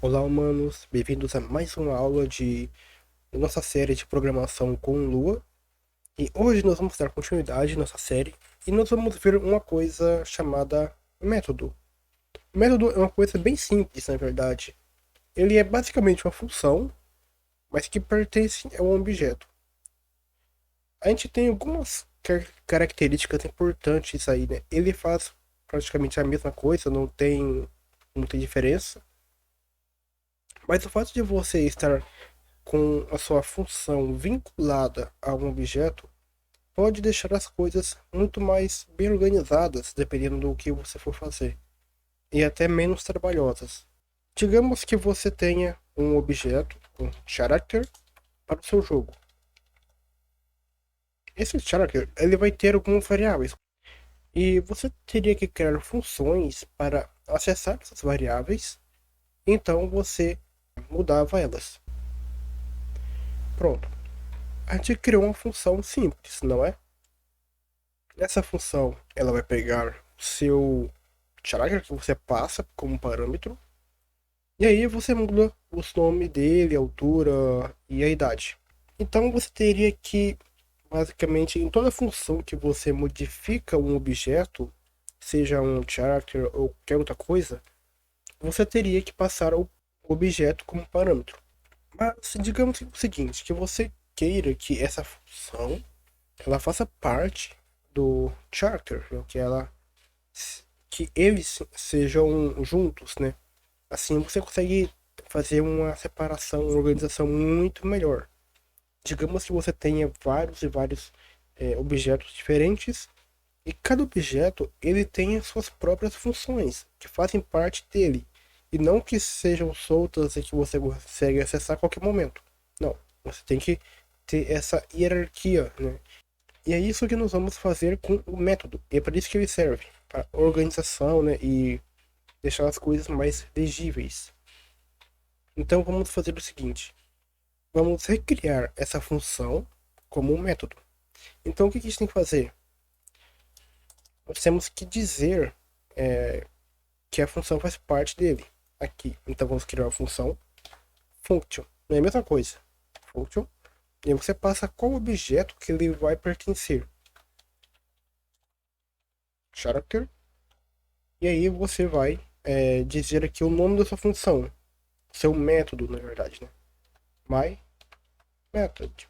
Olá, humanos, bem-vindos a mais uma aula de nossa série de programação com Lua. E hoje nós vamos dar continuidade à nossa série e nós vamos ver uma coisa chamada método. O método é uma coisa bem simples, na verdade. Ele é basicamente uma função, mas que pertence a um objeto. A gente tem algumas características importantes aí, né? Ele faz praticamente a mesma coisa, não tem muita diferença. Mas o fato de você estar com a sua função vinculada a um objeto pode deixar as coisas muito mais bem organizadas, dependendo do que você for fazer, e até menos trabalhosas. Digamos que você tenha um objeto, um character, para o seu jogo. Esse character ele vai ter algumas variáveis, e você teria que criar funções para acessar essas variáveis, então você mudava elas. Pronto. A gente criou uma função simples, não é? Essa função ela vai pegar o seu character que você passa como parâmetro e aí você muda os nomes dele, a altura e a idade. Então você teria que, basicamente, em toda função que você modifica um objeto, seja um character ou qualquer outra coisa, você teria que passar o objeto como parâmetro. Mas digamos o seguinte, que você queira que essa função ela faça parte do character, né? Que eles sejam juntos, né? Assim você consegue fazer uma separação, uma organização muito melhor. Digamos que você tenha vários e vários objetos diferentes e cada objeto ele tem as suas próprias funções que fazem parte dele e não que sejam soltas e que você consegue acessar a qualquer momento. Não, você tem que ter essa hierarquia, né? E é isso que nós vamos fazer com o método. E é para isso que ele serve, para organização, né, e deixar as coisas mais legíveis. Então vamos fazer o seguinte: vamos recriar essa função como um método. Então o que a gente tem que fazer? Nós temos que dizer que a função faz parte dele. Aqui. Então vamos criar a função function. Não é a mesma coisa. Function. E aí você passa qual objeto que ele vai pertencer. Character. E aí você vai dizer aqui o nome da sua função. Seu método, na verdade, né? My method.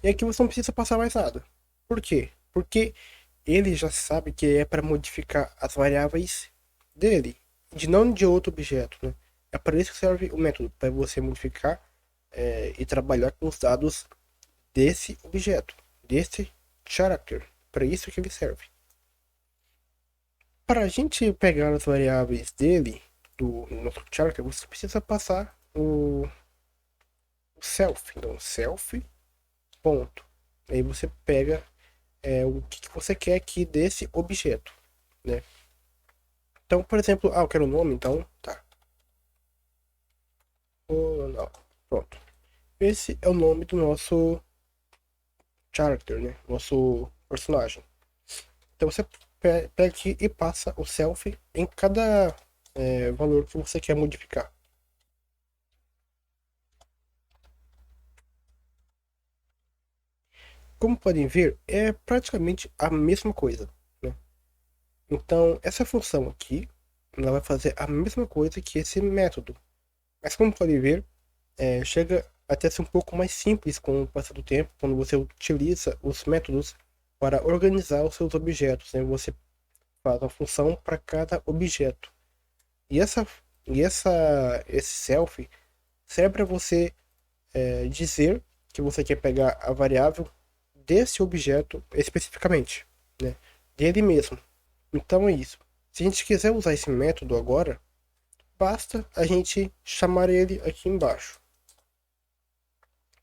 E aqui você não precisa passar mais nada. Por quê? Porque ele já sabe que é para modificar as variáveis dele, de não de outro objeto, né? É para isso que serve o método, para você modificar e trabalhar com os dados desse objeto, desse character. Para isso que ele serve. Para a gente pegar as variáveis dele, do nosso character, você precisa passar o self. Então, self, ponto. Aí você pega o que você quer aqui desse objeto, né? Então, por exemplo, eu quero o nome, então, tá. Não. Pronto. Esse é o nome do nosso character, né? Nosso personagem. Então você pega aqui e passa o self em cada valor que você quer modificar. Como podem ver, é praticamente a mesma coisa, né? Então, essa função aqui, ela vai fazer a mesma coisa que esse método. Mas como podem ver, chega até a ser um pouco mais simples com o passar do tempo, quando você utiliza os métodos para organizar os seus objetos, né? Você faz uma função para cada objeto. E esse self serve para você dizer que você quer pegar a variável desse objeto especificamente, né? Dele mesmo. Então é isso. Se a gente quiser usar esse método agora, basta a gente chamar ele aqui embaixo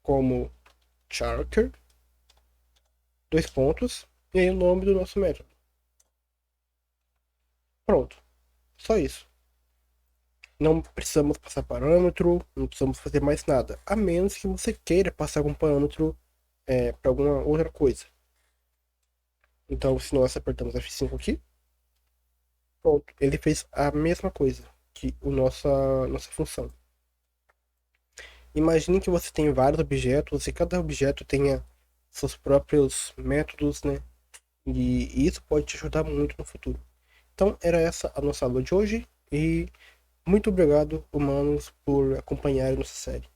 como character, dois pontos, e aí o nome do nosso método. Pronto. Só isso. Não precisamos passar parâmetro, não precisamos fazer mais nada. A menos que você queira passar algum parâmetro para alguma outra coisa. Então, se nós apertamos F5 aqui, pronto, ele fez a mesma coisa. que nossa função. Imagine que você tem vários objetos e cada objeto tenha seus próprios métodos, né? E isso pode te ajudar muito no futuro. Então, era essa a nossa aula de hoje e muito obrigado, humanos, por acompanharem nossa série.